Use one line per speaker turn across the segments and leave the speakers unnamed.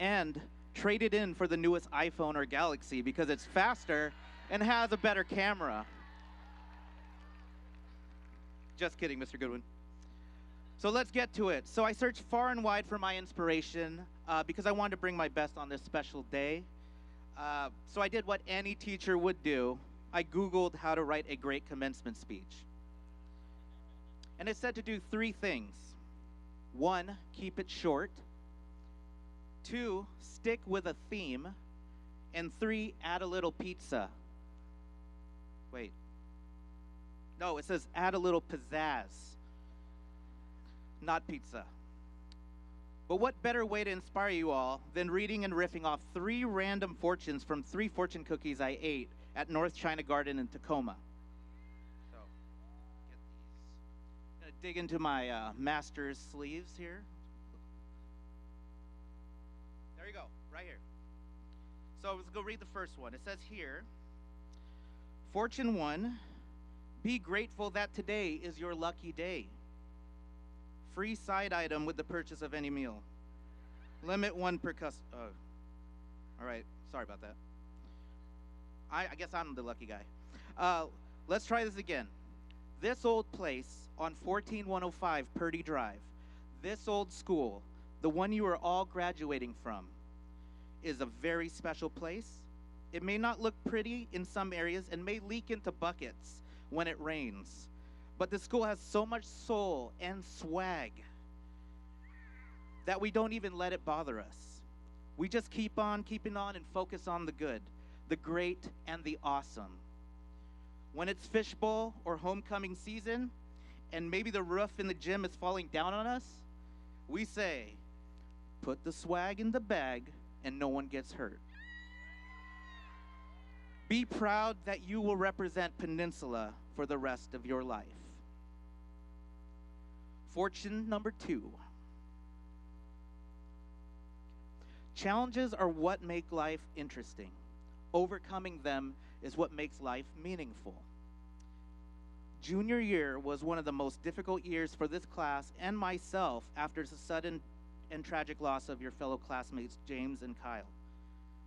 and trade it in for the newest iPhone or Galaxy because it's faster and has a better camera. Just kidding, Mr. Goodwin. So let's get to it. So I searched far and wide for my inspiration because I wanted to bring my best on this special day. So I did what any teacher would do. I Googled how to write a great commencement speech. And it said to do 3 things. 1, keep it short. 2, stick with a theme. And 3, add a little pizza. Wait. No, it says add a little pizzazz. Not pizza. But what better way to inspire you all than reading and riffing off 3 random fortunes from 3 fortune cookies I ate at North China Garden in Tacoma. So, get these. Gonna dig into my master's sleeves here. There you go, right here. So let's go read the first one. It says here, Fortune 1, be grateful that today is your lucky day. Free side item with the purchase of any meal. Limit 1 per customer. All right, sorry about that. I guess I'm the lucky guy. Let's try this again. This old place on 14105 Purdy Drive, this old school, the one you are all graduating from, is a very special place. It may not look pretty in some areas and may leak into buckets when it rains. But the school has so much soul and swag that we don't even let it bother us. We just keep on keeping on and focus on the good, the great, and the awesome. When it's fishbowl or homecoming season, and maybe the roof in the gym is falling down on us, we say, put the swag in the bag and no one gets hurt. Be proud that you will represent Peninsula for the rest of your life. Fortune number 2. Challenges are what make life interesting. Overcoming them is what makes life meaningful. Junior year was one of the most difficult years for this class and myself after the sudden and tragic loss of your fellow classmates, James and Kyle.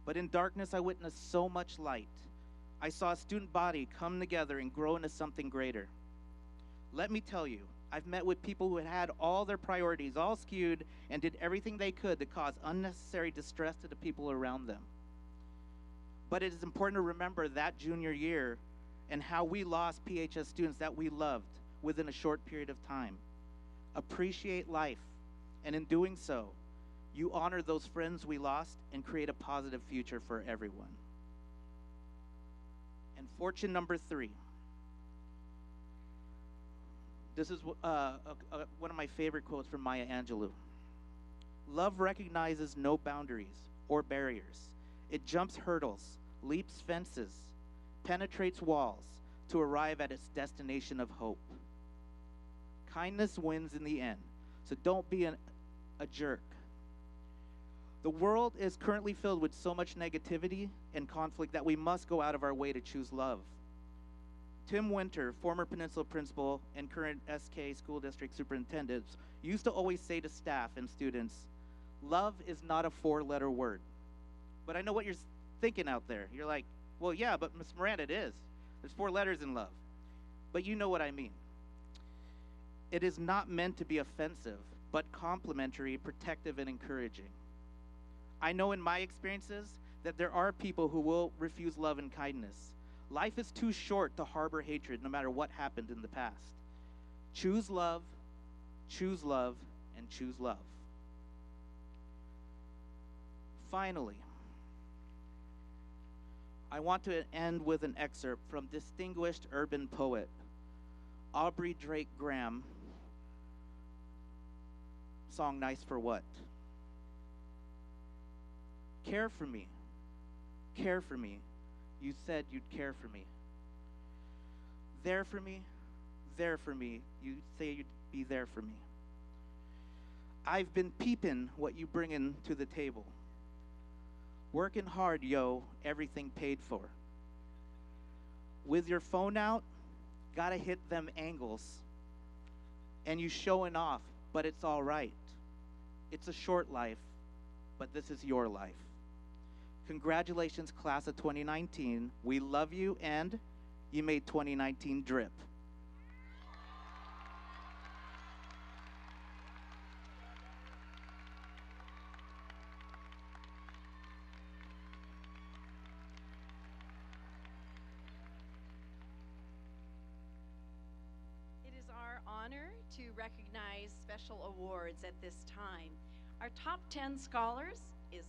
But in darkness, I witnessed so much light. I saw a student body come together and grow into something greater. Let me tell you, I've met with people who had all their priorities all skewed and did everything they could to cause unnecessary distress to the people around them. But it is important to remember that junior year and how we lost PHS students that we loved within a short period of time. Appreciate life, and in doing so, you honor those friends we lost and create a positive future for everyone. And fortune number 3. This is one of my favorite quotes from Maya Angelou. Love recognizes no boundaries or barriers. It jumps hurdles, leaps fences, penetrates walls to arrive at its destination of hope. Kindness wins in the end, so don't be a jerk. The world is currently filled with so much negativity and conflict that we must go out of our way to choose love. Tim Winter, former Peninsula principal and current SK School District Superintendent, used to always say to staff and students, love is not a 4-letter word. But I know what you're thinking out there. You're like, well, yeah, but Ms. Miranda, it is. There's 4 letters in love. But you know what I mean. It is not meant to be offensive, but complimentary, protective, and encouraging. I know in my experiences that there are people who will refuse love and kindness. Life is too short to harbor hatred no matter what happened in the past. Choose love, and choose love. Finally, I want to end with an excerpt from distinguished urban poet Aubrey Drake Graham, song Nice for What? Care for me, you said you'd care for me. There for me, you say you'd be there for me. I've been peeping what you bringin' to the table. Working hard, yo, everything paid for. With your phone out, gotta hit them angles. And you showing off, but it's all right. It's a short life, but this is your life. Congratulations, class of 2019. We love you, and you made 2019 drip.
It is our honor to recognize special awards at this time. Our top 10 scholars is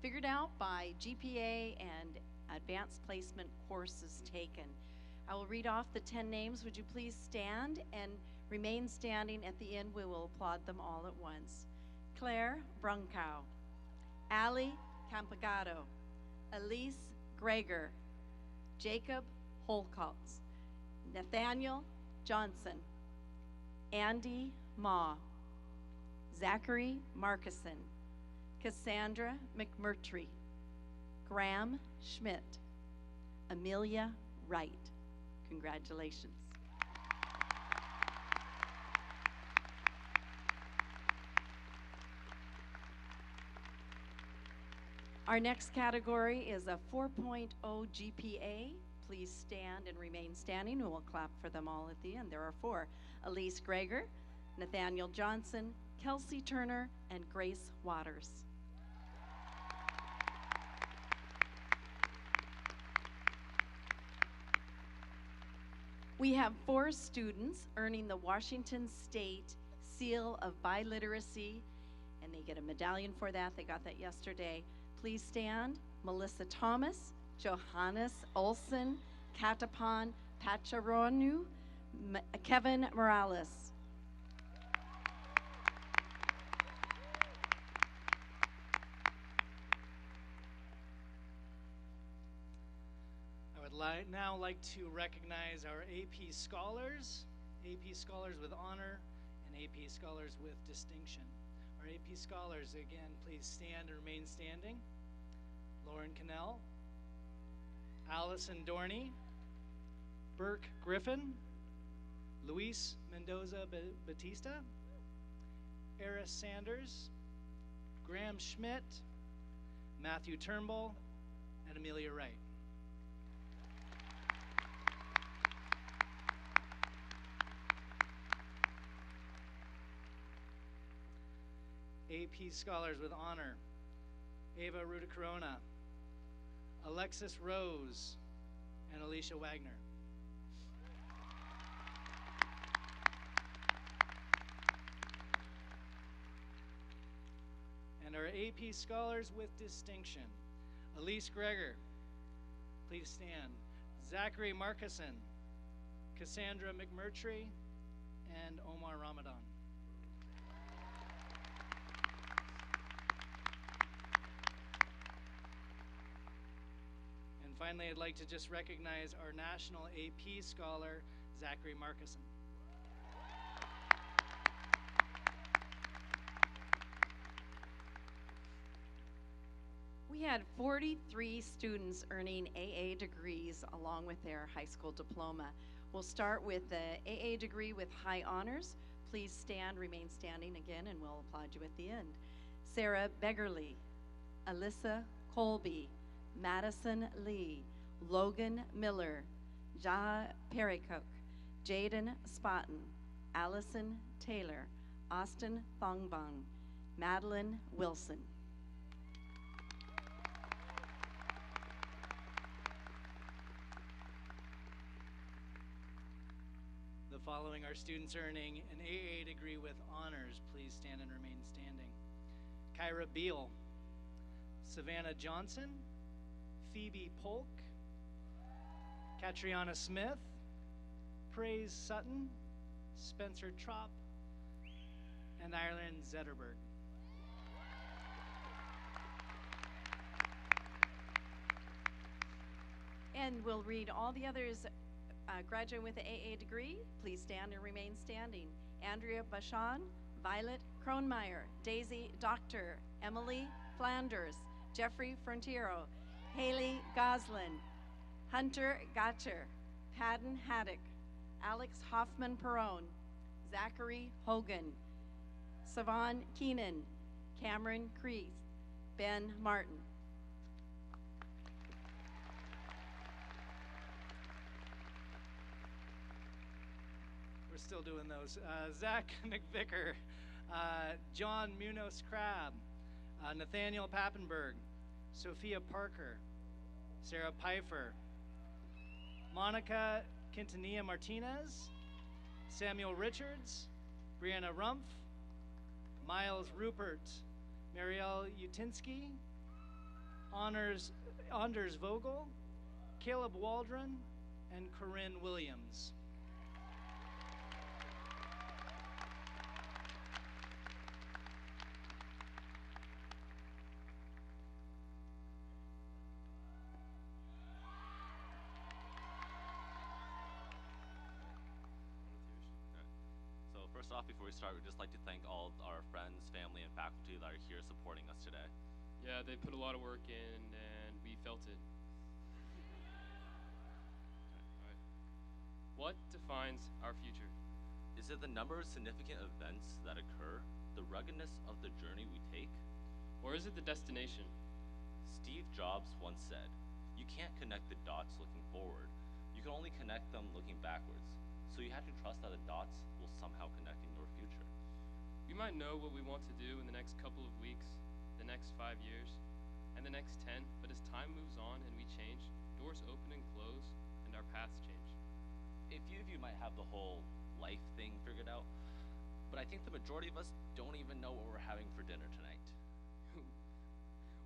figured out by GPA and advanced placement courses taken. I will read off the 10 names. Would you please stand and remain standing? At the end, we will applaud them all at once. Claire Brunkow, Ali Campagado, Elise Greger, Jacob Holkotz, Nathaniel Johnson, Andy Ma, Zachary Markison, Cassandra McMurtry, Graham Schmidt, Amelia Wright. Congratulations. Our next category is a 4.0 GPA. Please stand and remain standing, and we'll clap for them all at the end. There are 4. Elise Greger, Nathaniel Johnson, Kelsey Turner, and Grace Waters. We have 4 students earning the Washington State Seal of Biliteracy, and they get a medallion for that. They got that yesterday. Please stand. Melissa Thomas, Johannes Olson, Katapan Pacharonu, Kevin Morales.
Now like to recognize our AP Scholars with honor, and AP Scholars with distinction. Our AP Scholars, again, please stand and remain standing. Lauren Cannell, Allison Dorney, Burke Griffin, Luis Mendoza Batista, Eris Sanders, Graham Schmidt, Matthew Turnbull, and Amelia Wright. AP Scholars with honor: Ava Rudicorona, Alexis Rose, and Alicia Wagner. And our AP Scholars with distinction: Elise Greger, please stand, Zachary Markison, Cassandra McMurtry, and Omar Ramadan. Finally, I'd like to just recognize our National AP Scholar, Zachary Markison.
We had 43 students earning AA degrees along with their high school diploma. We'll start with the AA degree with high honors. Please stand, remain standing again, and we'll applaud you at the end. Sarah Beggerly, Alyssa Colby, Madison Lee, Logan Miller, Jaha Perikook, Jaden Spotten, Allison Taylor, Austin Thongbang, Madeline Wilson.
The following are students earning an AA degree with honors. Please stand and remain standing. Kyra Beal, Savannah Johnson, Phoebe Polk, Catriona Smith, Praise Sutton, Spencer Trop, and Ireland Zetterberg.
And we'll read all the others graduating with an AA degree. Please stand and remain standing. Andrea Bashan, Violet Kronmeyer, Daisy Doctor, Emily Flanders, Jeffrey Frontiero, Haley Goslin, Hunter Gotcher, Padden Haddock, Alex Hoffman-Perrone, Zachary Hogan, Savon Keenan, Cameron Crease, Ben Martin.
We're still doing those. Zach McVicker, John Munoz Crab, Nathaniel Pappenberg, Sophia Parker, Sarah Pfeiffer, Monica Quintanilla Martinez, Samuel Richards, Brianna Rumpf, Miles Rupert, Marielle Utinsky, Anders Vogel, Caleb Waldron, and Corinne Williams.
First off, before we start, we'd just like to thank all our friends, family, and faculty that are here supporting us today.
Yeah, they put a lot of work in, and we felt it. All right. What defines our future?
Is it the number of significant events that occur, the ruggedness of the journey we take?
Or is it the destination?
Steve Jobs once said, "You can't connect the dots looking forward. You can only connect them looking backwards. So you have to trust that the dots will somehow connect in your future."
We might know what we want to do in the next couple of weeks, the next 5 years, and the next 10, but as time moves on and we change, doors open and close, and our paths change.
A few of you might have the whole life thing figured out, but I think the majority of us don't even know what we're having for dinner tonight.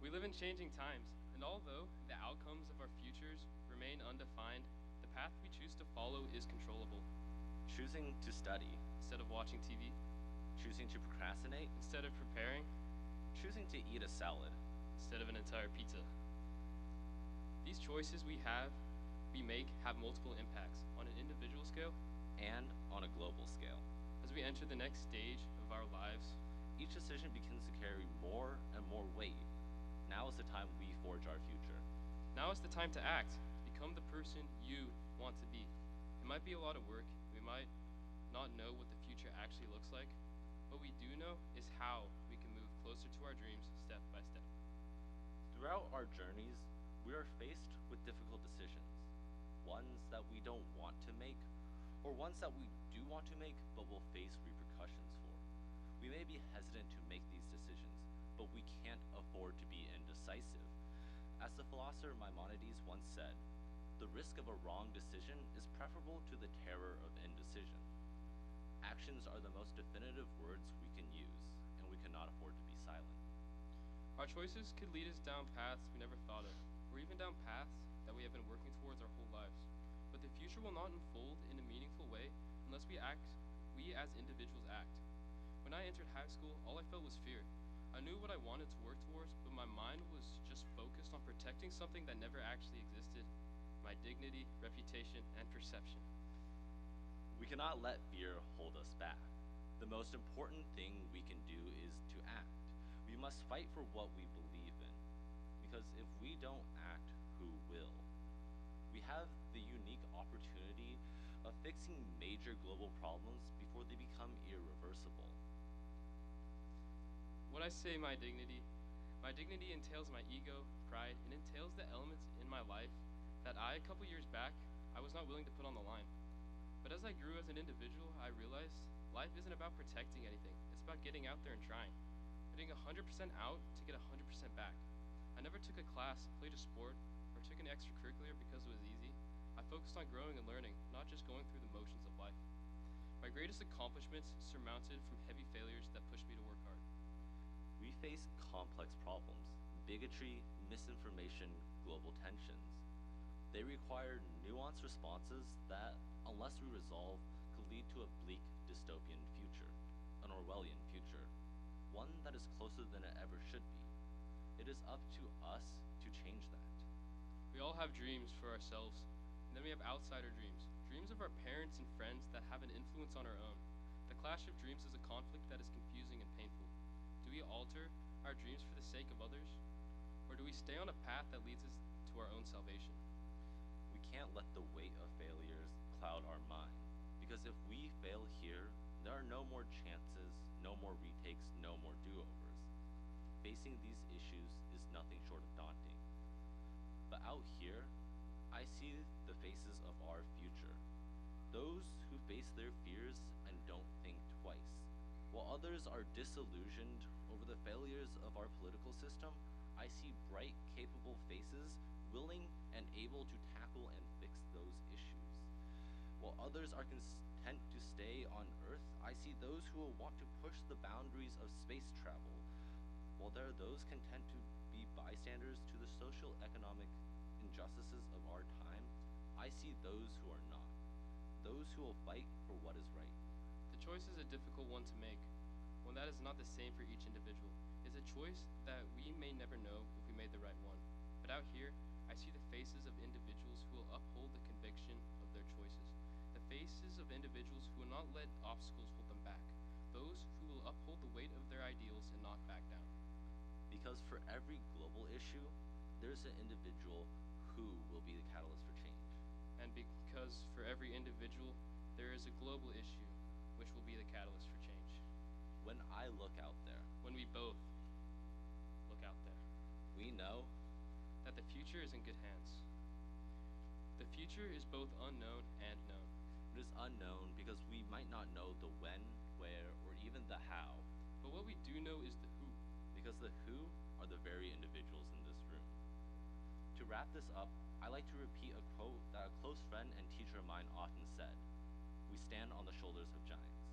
We live in changing times, and although the outcomes of our futures remain undefined, the path we choose to follow is controllable.
Choosing to study,
Instead of watching TV,
choosing to procrastinate,
instead of preparing,
choosing to eat a salad.
instead of an entire pizza. These choices we make have multiple impacts on an individual scale.
And on a global scale.
As we enter the next stage of our lives,
Each decision begins to carry more and more weight. Now is the time we forge our future.
now is the time to act. Become the person you want to be. It might be a lot of work. We might not know what the future actually looks like. What we do know is how we can move closer to our dreams step by step.
Throughout our journeys, we are faced with difficult decisions. Ones that we don't want to make, or ones that we do want to make but will face repercussions for. We may be hesitant to make these decisions, but we can't afford to be indecisive. As the philosopher Maimonides once said, "The risk of a wrong decision is preferable to the terror of indecision." Actions are the most definitive words we can use, and we cannot afford to be silent.
Our choices could lead us down paths we never thought of, or even down paths that we have been working towards our whole lives. But the future will not unfold in a meaningful way unless we as individuals act. When I entered high school, all I felt was fear. I knew what I wanted to work towards, but my mind was just focused on protecting something that never actually existed: my dignity, reputation, and perception.
We cannot let fear hold us back. The most important thing we can do is to act. We must fight for what we believe in, because if we don't act, who will? We have the unique opportunity of fixing major global problems before they become irreversible.
When I say my dignity entails my ego, pride, and entails the elements in my life that a couple years back, I was not willing to put on the line. But as I grew as an individual, I realized life isn't about protecting anything. It's about getting out there and trying. Putting 100% out to get 100% back. I never took a class, played a sport, or took an extracurricular because it was easy. I focused on growing and learning, not just going through the motions of life. My greatest accomplishments surmounted from heavy failures that pushed me to work hard.
We face complex problems: bigotry, misinformation, global tensions. They require nuanced responses that, unless we resolve, could lead to a bleak dystopian future, an Orwellian future, one that is closer than it ever should be. It is up to us to change that.
We all have dreams for ourselves, and then we have outsider dreams, dreams of our parents and friends that have an influence on our own. The clash of dreams is a conflict that is confusing and painful. Do we alter our dreams for the sake of others, or do we stay on a path that leads us to our own salvation?
We can't let the weight of failures cloud our mind, because if we fail here, there are no more chances, no more retakes, no more do-overs. facing these issues is nothing short of daunting. But out here, I see the faces of our future. Those who face their fears and don't think twice. While others are disillusioned over the failures of our political system, I see bright, capable faces willing and able to tackle and fix those issues. While others are content to stay on Earth, I see those who will want to push the boundaries of space travel. While there are those content to be bystanders to the social economic injustices of our time, I see those who are not. Those who will fight for what is right.
The choice is a difficult one to make, one that is not the same for each individual. It's a choice that we may never know if we made the right one. But out here, I see the faces of individuals who will uphold the conviction of their choices. The faces of individuals who will not let obstacles hold them back. Those who will uphold the weight of their ideals and not back down.
Because for every global issue, there's an individual who will be the catalyst for change.
And because for every individual, there is a global issue which will be the catalyst for change.
When I look out there,
When we both look out there,
we know
that the future is in good hands. The future is both unknown and known.
it is unknown because we might not know the when, where, or even the how.
But what we do know is the who.
Because the who are the very individuals in this room. To wrap this up, I like to repeat a quote that a close friend and teacher of mine often said: "We stand on the shoulders of giants."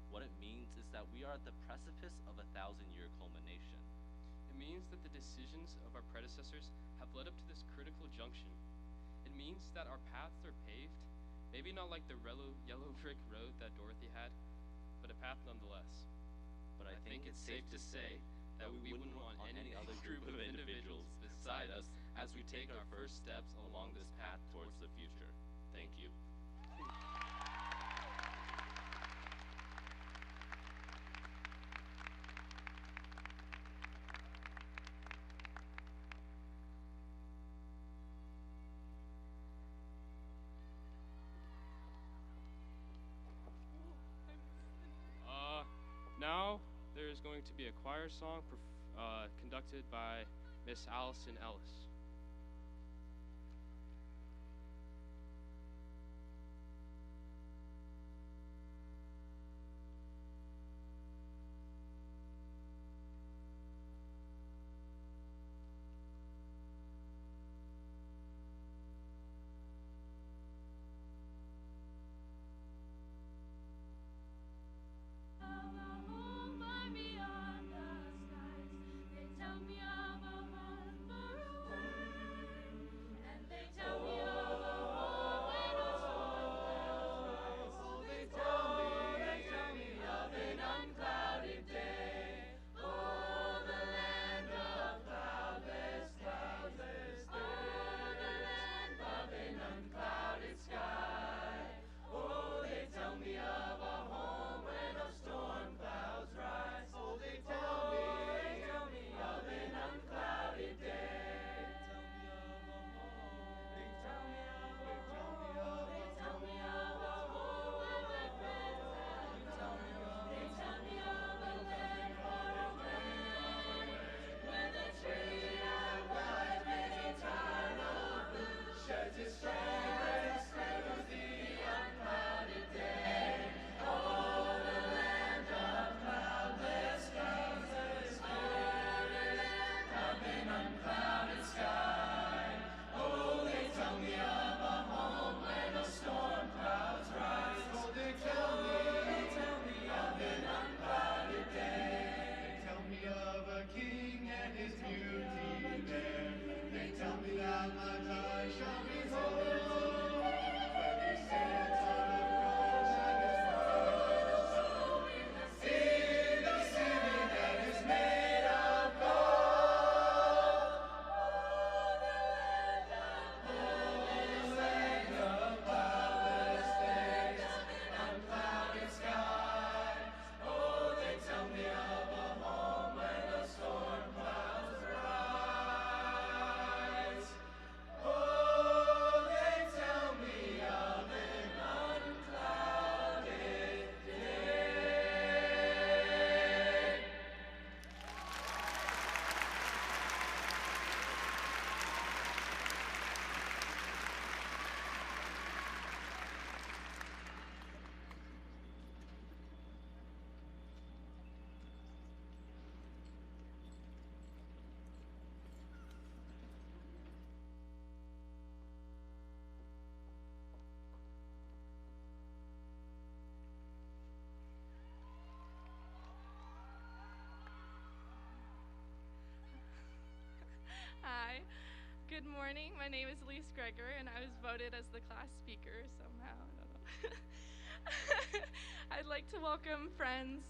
What it means is that we are at the precipice of a 1,000-year culmination.
It means that the decisions of our predecessors have led up to this critical junction. It means that our paths are paved, maybe not like the yellow brick road that Dorothy had, but a path nonetheless.
But I think it's safe to say that we wouldn't want any other group of individuals beside us as we take our first steps along this path towards the future. Thank you.
Now there is going to be a choir song conducted by Miss Allison Ellis.
Beyond the skies, they tell me of a world far away. Good morning. My name is Elise Greger, and I was voted as the class speaker somehow. I don't know. I'd like to welcome friends,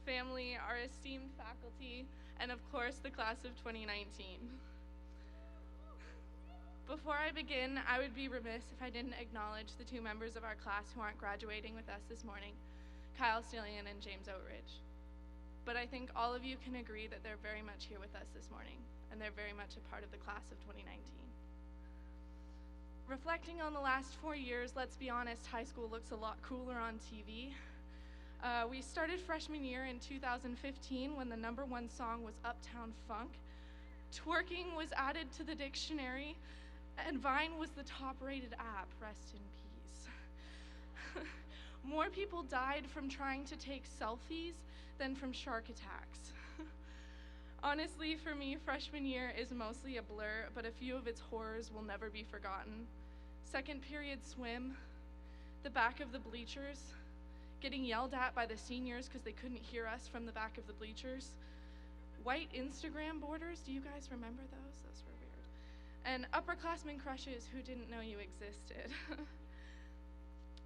family, our esteemed faculty, and of course, the class of 2019. Before I begin, I would be remiss if I didn't acknowledge the two members of our class who aren't graduating with us this morning, Kyle Stillian and James Oatridge. But I think all of you can agree that they're very much here with us this morning, and they're very much a part of the class of 2019. Reflecting on the last 4 years, let's be honest, high school looks a lot cooler on TV. We started freshman year in 2015 when the #1 song was Uptown Funk. Twerking was added to the dictionary, and Vine was the top-rated app, rest in peace. More people died from trying to take selfies than from shark attacks. Honestly, for me, freshman year is mostly a blur, but a few of its horrors will never be forgotten. Second period swim, the back of the bleachers, getting yelled at by the seniors because they couldn't hear us from the back of the bleachers. White Instagram borders, do you guys remember those? Those were weird. And upperclassmen crushes who didn't know you existed.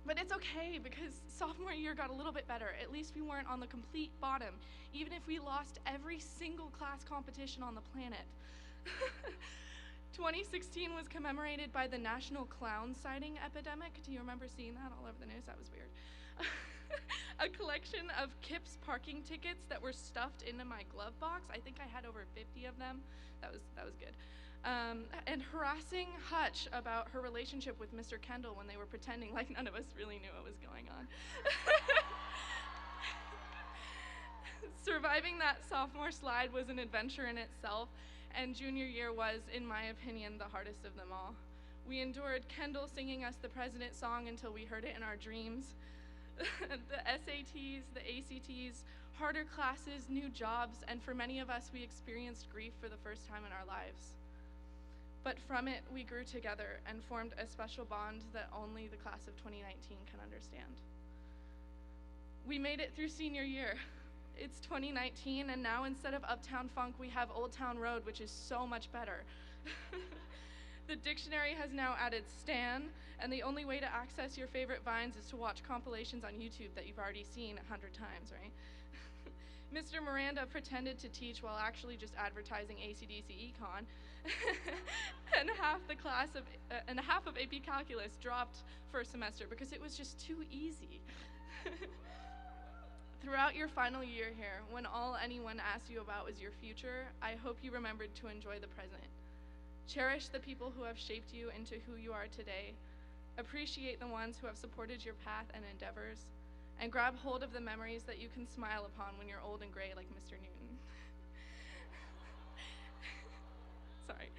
But it's okay, because sophomore year got a little bit better. At least we weren't on the complete bottom, even if we lost every single class competition on the planet. 2016 was commemorated by the National Clown Sighting Epidemic. Do you remember seeing that all over the news? That was weird. A collection of KIPS parking tickets that were stuffed into my glove box. I think I had over 50 of them. That was good. And harassing Hutch about her relationship with Mr. Kendall when they were pretending like none of us really knew what was going on. Surviving that sophomore slide was an adventure in itself, and junior year was, in my opinion, the hardest of them all. We endured Kendall singing us the President song until we heard it in our dreams. The SATs, the ACTs, harder classes, new jobs, and for many of us, we experienced grief for the first time in our lives. But from it, we grew together and formed a special bond that only the class of 2019 can understand. We made it through senior year. It's 2019, and now instead of Uptown Funk, we have Old Town Road, which is so much better. The dictionary has now added Stan, and the only way to access your favorite vines is to watch compilations on YouTube that you've already seen 100 times, right? Mr. Miranda pretended to teach while actually just advertising AC/DC Econ, and half of AP Calculus dropped first semester because it was just too easy. Throughout your final year here, when all anyone asked you about was your future, I hope you remembered to enjoy the present. Cherish the people who have shaped you into who you are today. Appreciate the ones who have supported your path and endeavors, and grab hold of the memories that you can smile upon when you're old and gray like Mr. Newton. Sorry.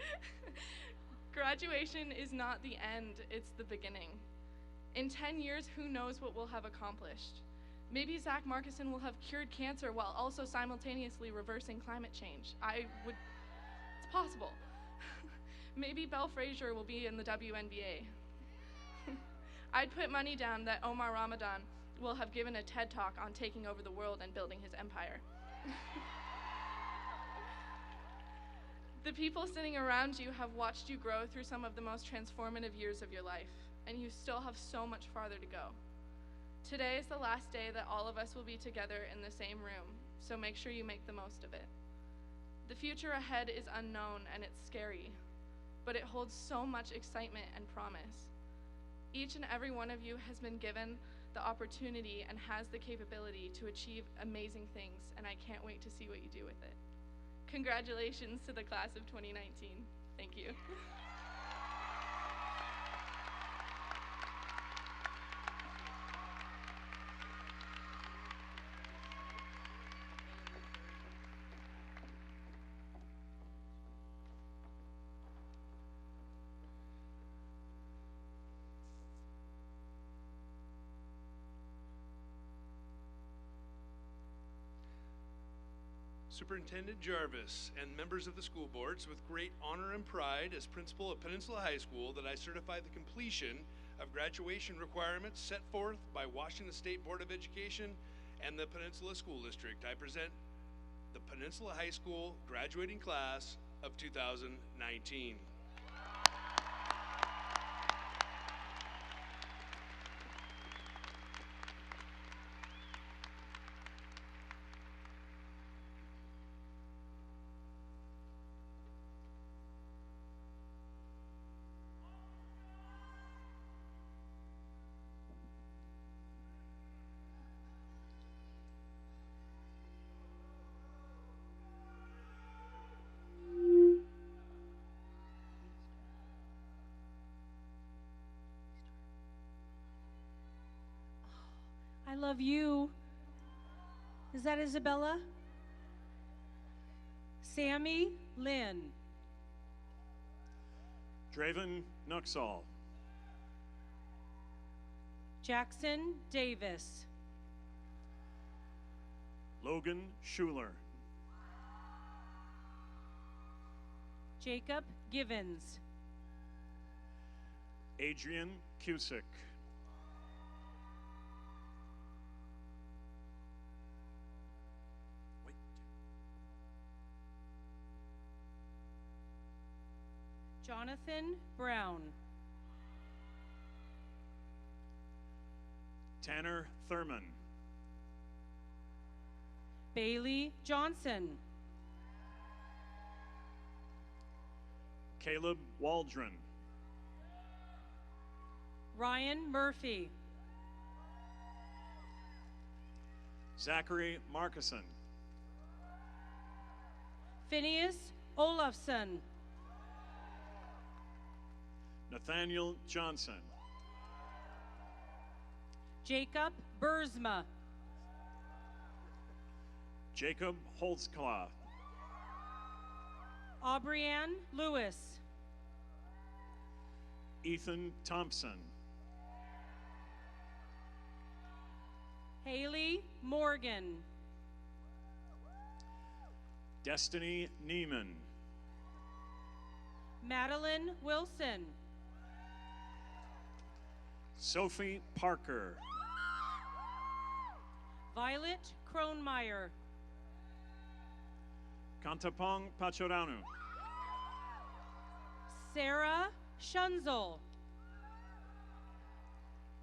Graduation is not the end, it's the beginning. In 10 years, who knows what we'll have accomplished? Maybe Zach Markison will have cured cancer while also simultaneously reversing climate change. It's possible. Maybe Belle Frazier will be in the WNBA. I'd put money down that Omar Ramadan will have given a TED Talk on taking over the world and building his empire. The people sitting around you have watched you grow through some of the most transformative years of your life, and you still have so much farther to go. Today is the last day that all of us will be together in the same room, so make sure you make the most of it. The future ahead is unknown and it's scary, but it holds so much excitement and promise. Each and every one of you has been given the opportunity and has the capability to achieve amazing things, and I can't wait to see what you do with it. Congratulations to the class of 2019. Thank you.
Superintendent Jarvis and members of the school boards, with great honor and pride as principal of Peninsula High School, that I certify the completion of graduation requirements set forth by Washington State Board of Education and the Peninsula School District. I present the Peninsula High School graduating class of 2019.
love you. Is that Isabella? Sammy Lynn.
Draven Nuxall.
Jackson Davis.
Logan Schuler.
Jacob Givens.
Adrian Cusick.
Jonathan Brown.
Tanner Thurman.
Bailey Johnson.
Caleb Waldron.
Ryan Murphy.
Zachary Markison.
Phineas Olafson.
Nathaniel Johnson. Jacob
Bursma.
Jacob Holzkla.
Aubrianne Lewis.
Ethan Thompson.
Haley Morgan.
Destiny Neiman.
Madeline Wilson.
Sophie Parker.
Violet Kronmeyer.
Kantapong Pachoranu.
Sarah Schunzel.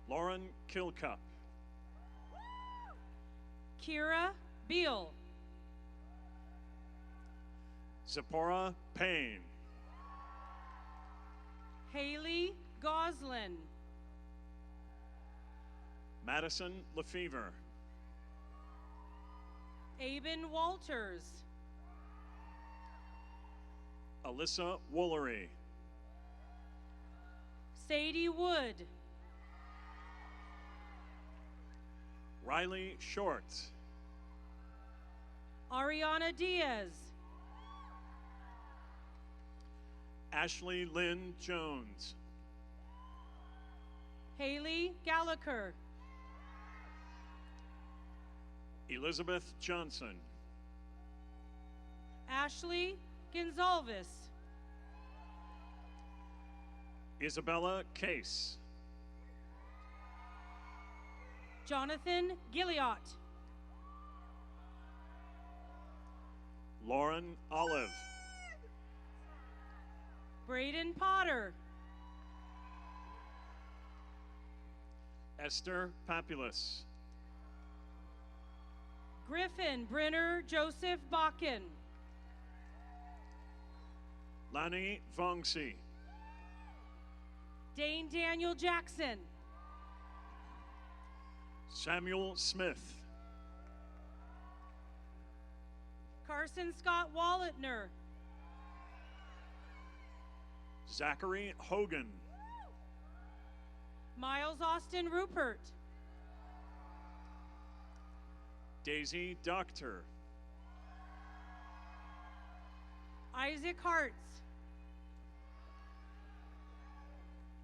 Lauren Kilcup.
Kira Beal.
Zipporah Payne.
Haley Goslin.
Madison Lefevre.
Aben Walters.
Alyssa Woolery.
Sadie Wood.
Riley Short.
Ariana Diaz.
Ashley Lynn Jones.
Haley Gallagher.
Elizabeth Johnson.
Ashley Gonzalez.
Isabella Case.
Jonathan Gilliot.
Lauren Olive.
Braden Potter.
Esther Papulus.
Griffin Brenner Joseph Bakken.
Lani Vongsi.
Dane Daniel Jackson.
Samuel Smith.
Carson Scott Walletner.
Zachary Hogan.
Miles Austin Rupert.
Daisy Doctor.
Isaac Hartz.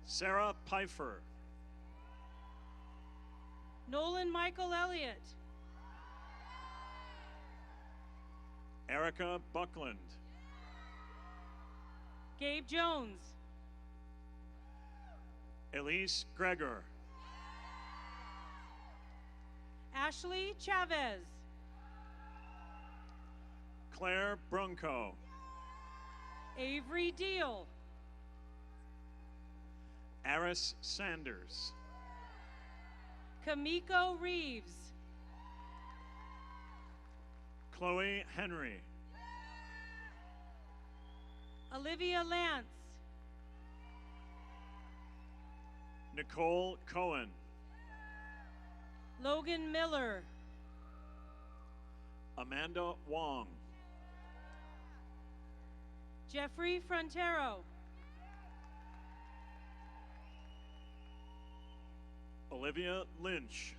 Sarah Pfeiffer.
Nolan Michael Elliott.
Erica Buckland.
Gabe Jones.
Elise Gregor.
Ashley Chavez.
Claire Brunko.
Avery Deal.
Aris Sanders.
Kamiko Reeves.
Chloe Henry.
Olivia Lance.
Nicole Cohen.
Logan Miller.
Amanda Wong.
Jeffrey Frontero.
Olivia Lynch.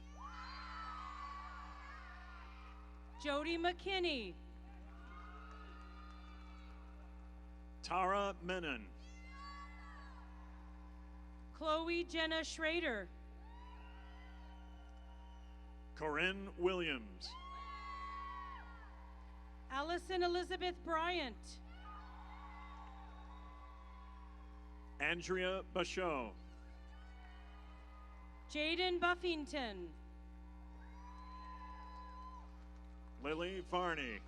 Jody McKinney.
Tara Menon.
Chloe Jenna Schrader.
Corinne Williams.
Allison Elizabeth Bryant.
Andrea Bachot.
Jaden Buffington.
Lily Varney.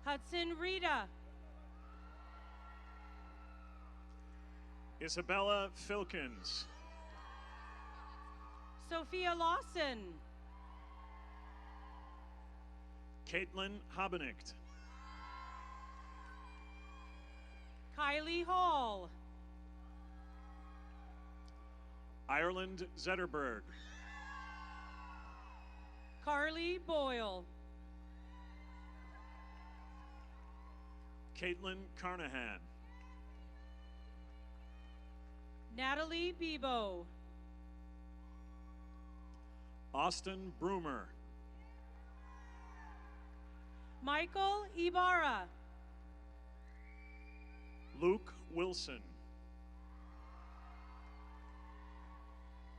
Hudson Rita.
Isabella Filkins.
Sophia Lawson.
Caitlin Habenicht.
Kylie Hall.
Ireland Zetterberg.
Carly Boyle.
Caitlin Carnahan.
Natalie Bebo.
Austin Broomer.
Michael Ibarra.
Luke Wilson.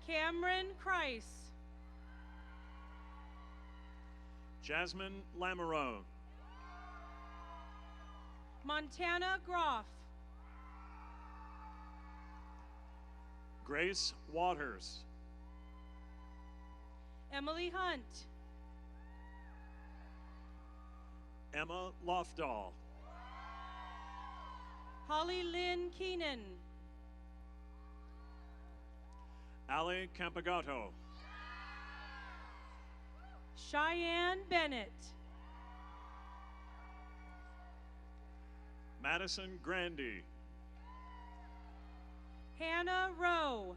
Cameron Kreis.
Jasmine Lamoureux.
Montana Groff.
Grace Waters.
Emily Hunt.
Emma Lofdahl.
Holly Lynn Keenan.
Ali Campagato.
Cheyenne Bennett.
Madison Grandy.
Hannah Rowe.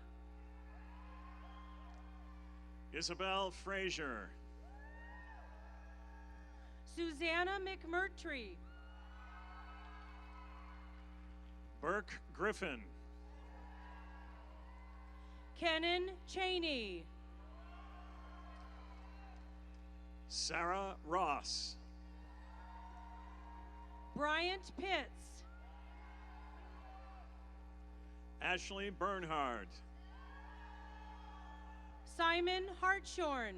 Isabel Frazier.
Susanna McMurtry.
Burke Griffin.
Kenan Cheney.
Sarah Ross.
Bryant Pitts.
Ashley Bernhard.
Simon Hartshorn.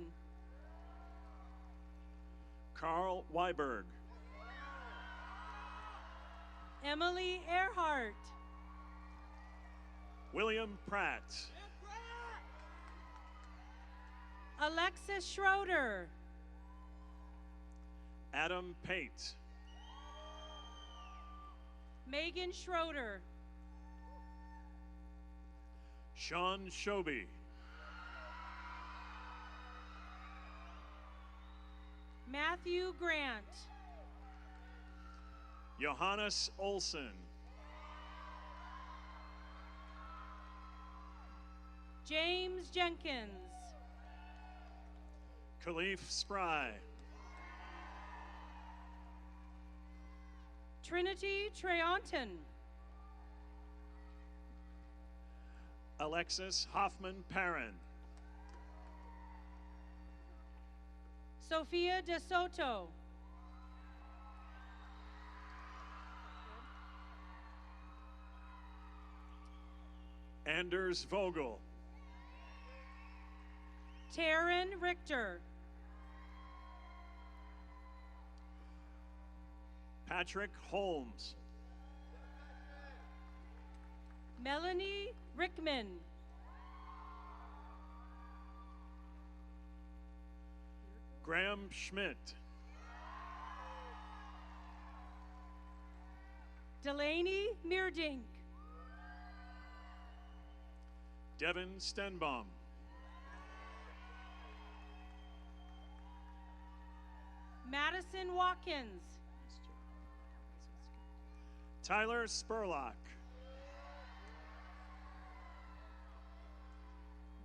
Carl Weiberg.
Emily Earhart.
William Pratt.
Alexis Schroeder.
Adam Pate.
Megan Schroeder.
Sean Shoby.
Matthew Grant.
Johannes Olsen.
James Jenkins.
Khalif Spry.
Trinity Treonton.
Alexis Hoffman Perrin.
Sophia De Soto.
Anders Vogel.
Taryn Richter.
Patrick Holmes.
Melanie Rickman.
Graham Schmidt.
Delaney Meerdink.
Devin Stenbaum.
Madison Watkins.
Tyler Spurlock.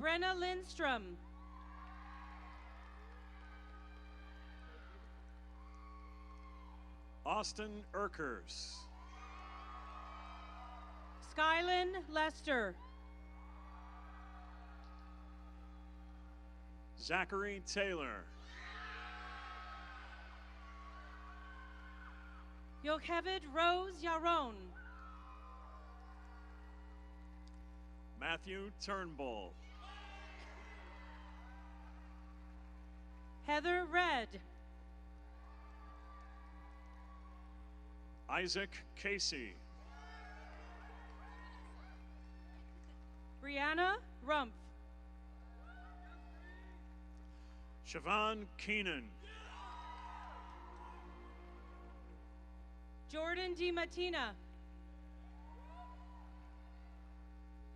Brenna Lindstrom.
Austin Urkers.
Skylin Lester.
Zachary Taylor.
Yocheved Rose Yaron.
Matthew Turnbull.
Heather Red.
Isaac Casey.
Brianna Rumpf.
Siobhan Keenan.
Jordan DiMattina.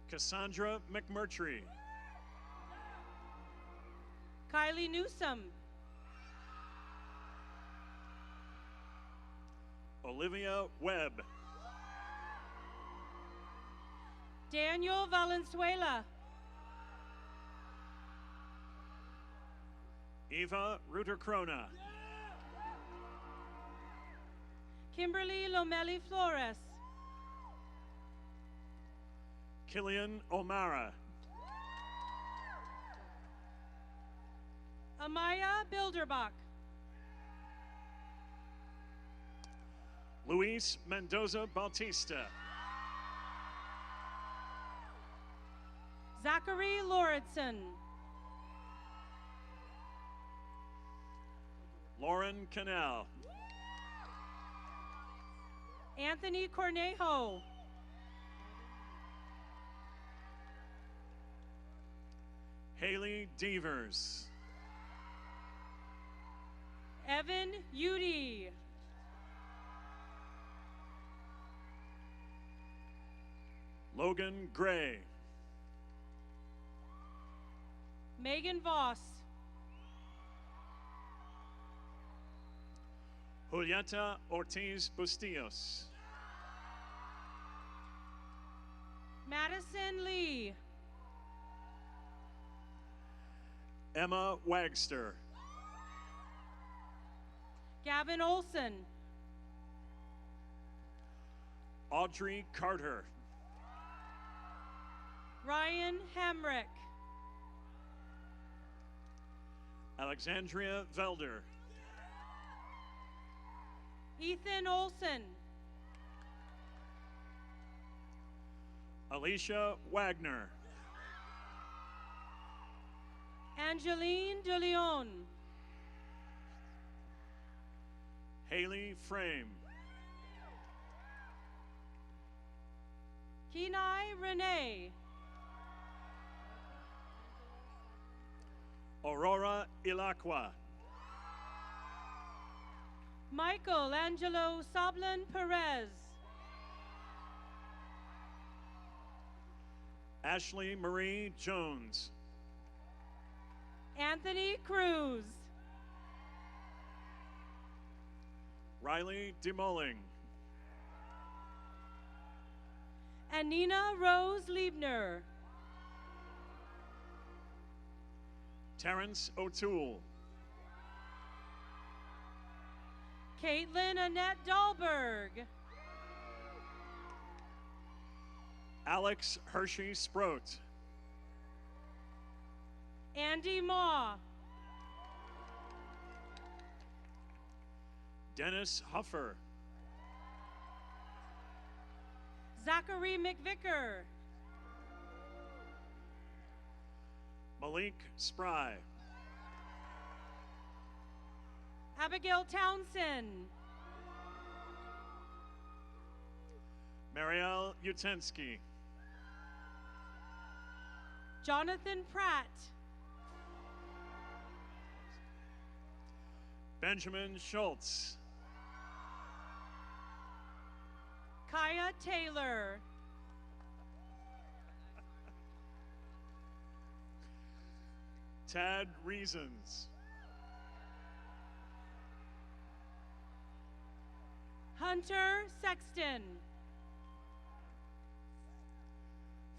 Cassandra McMurtry.
Kylie Newsom.
Olivia Webb.
Daniel Valenzuela.
Eva Ruter-Krona.
Kimberly Lomeli Flores.
Killian O'Mara.
Amaya Bilderbach.
Luis Mendoza Bautista.
Zachary Lauritsen.
Lauren Cannell.
Anthony Cornejo.
Haley Devers.
Evan Udy.
Logan Gray.
Megan Voss.
Julieta Ortiz Bustillos.
Madison Lee.
Emma Wagster.
Gavin Olson.
Audrey Carter.
Ryan Hamrick.
Alexandria Velder.
Ethan Olson.
Alicia Wagner.
Angeline De Leon.
Haley Frame.
Kenai Renee.
Aurora Ilaqua.
Michael Angelo Sablan Perez.
Ashley Marie Jones.
Anthony Cruz.
Riley Demolling.
And Nina Rose Liebner.
Terrence O'Toole.
Caitlin Annette Dahlberg.
Alex Hershey Sproat.
Andy Maw.
Dennis Huffer.
Zachary McVicker.
Malik Spry.
Abigail Townsend.
Marielle Utensky.
Jonathan Pratt.
Benjamin Schultz.
Kaya Taylor.
Tad Reasons.
Hunter Sexton.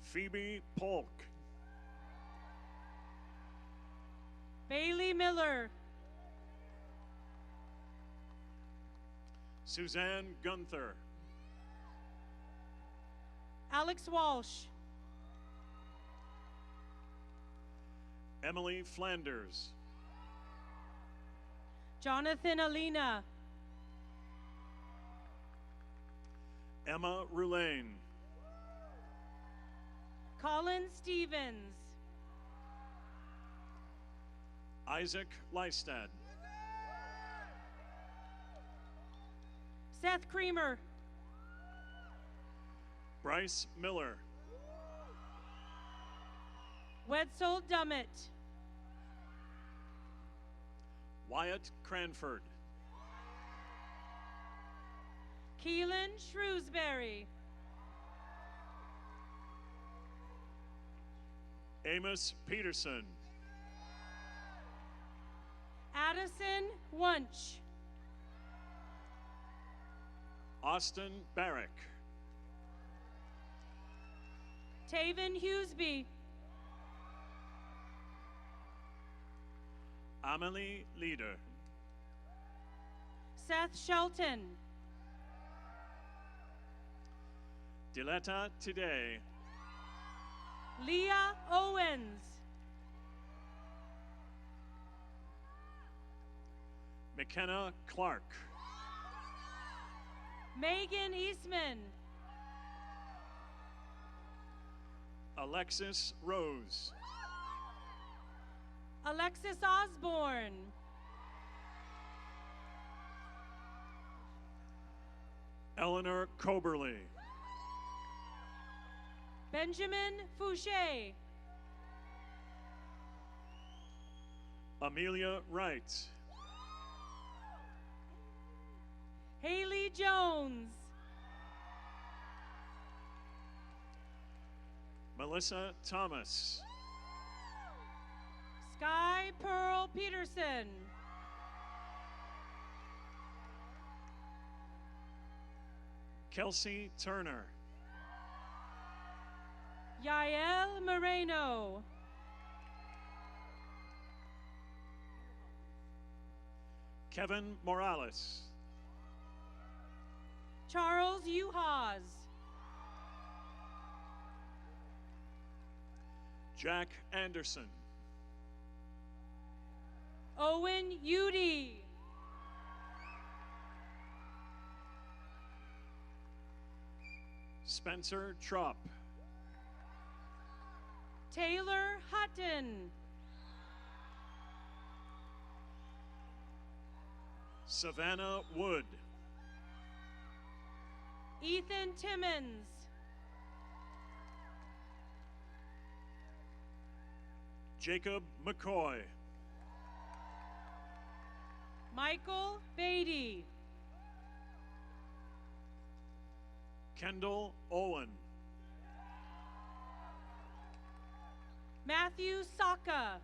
Phoebe Polk.
Bailey Miller.
Suzanne Gunther.
Alex Walsh.
Emily Flanders.
Jonathan Alina.
Emma Roulaine.
Colin Stevens.
Isaac Lystad.
Seth Creamer.
Bryce Miller.
Wetzel Dummett.
Wyatt Cranford.
Keelan Shrewsbury.
Amos Peterson.
Addison Wunsch.
Austin Barrick.
Taven Hughesby.
Amelie Leader.
Seth Shelton.
Diletta Today.
Leah Owens.
McKenna Clark.
Megan Eastman.
Alexis Rose.
Alexis Osborne.
Eleanor Coberly.
Benjamin Fouché.
Amelia Wright.
Haley Jones.
Melissa Thomas.
Sky Pearl Peterson.
Kelsey Turner.
Yael Moreno.
Kevin Morales.
Charles Uhas.
Jack Anderson.
Owen Udy.
Spencer Trop.
Taylor Hutton.
Savannah Wood.
Ethan Timmons.
Jacob McCoy.
Michael Beatty.
Kendall Owen.
Matthew Saka.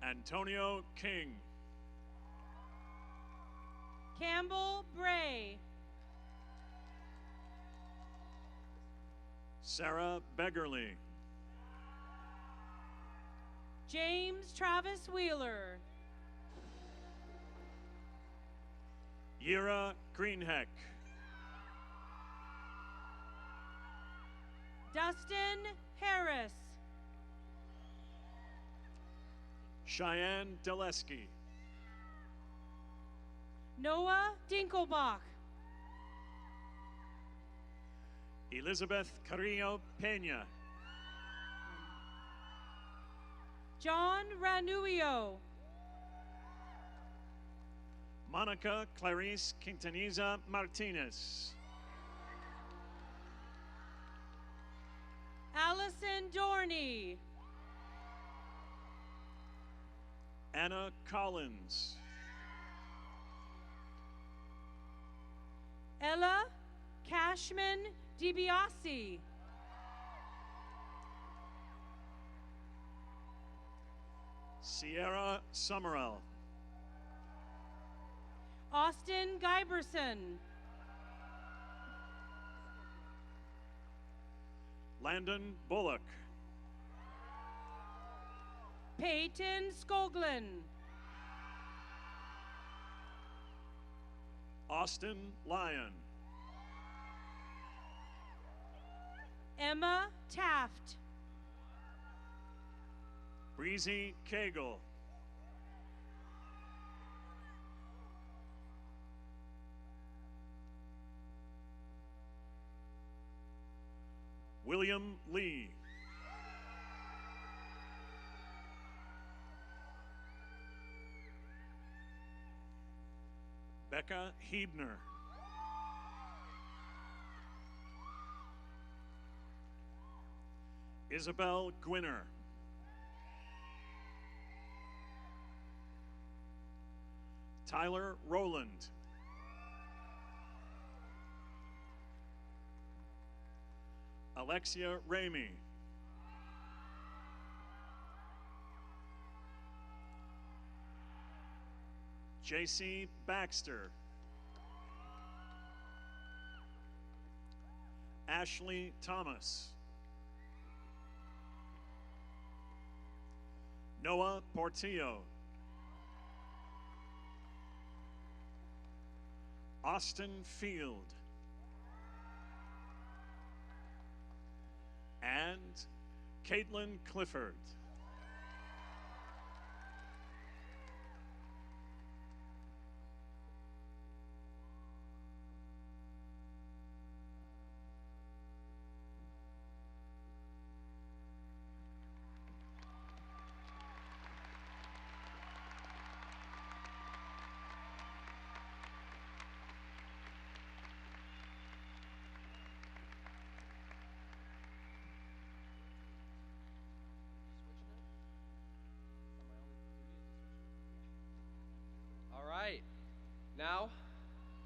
Antonio King.
Campbell Bray.
Sarah Beggerly.
James Travis Wheeler.
Yira Greenheck.
Dustin Harris.
Cheyenne Deleski.
Noah Dinkelbach.
Elizabeth Carrillo Pena.
John Ranuio.
Monica Clarice Quintaniza Martinez.
Allison Dorney.
Anna Collins.
Ella Cashman DiBiase.
Sierra Summerall.
Austin Giberson.
Landon Bullock.
Peyton Skoglin.
Austin Lyon.
Emma Taft.
Breezy Cagle. William Lee. Becca Hebner. Isabel Gwinner. Tyler Rowland. Alexia Ramey. JC Baxter. Ashley Thomas. Noah Portillo. Austin Field. And Caitlin Clifford.
All right. Now,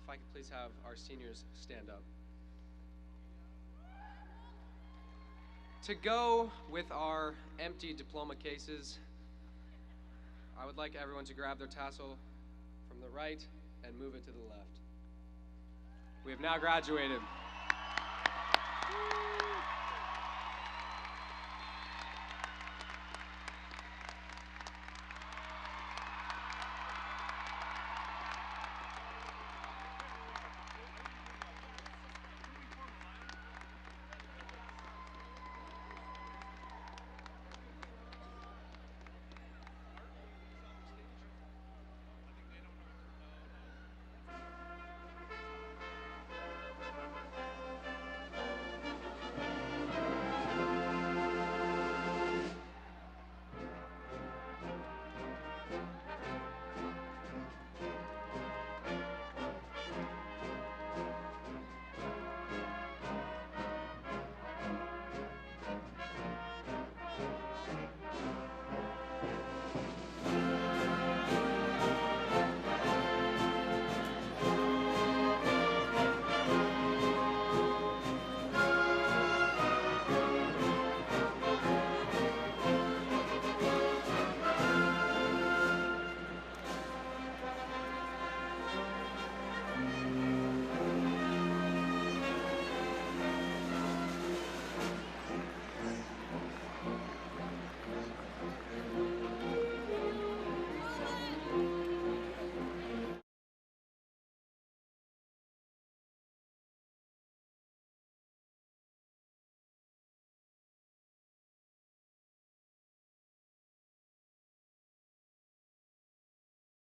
if I could please have our seniors stand up. To go with our empty diploma cases, I would like everyone to grab their tassel from the right and move it to the left. We have now graduated.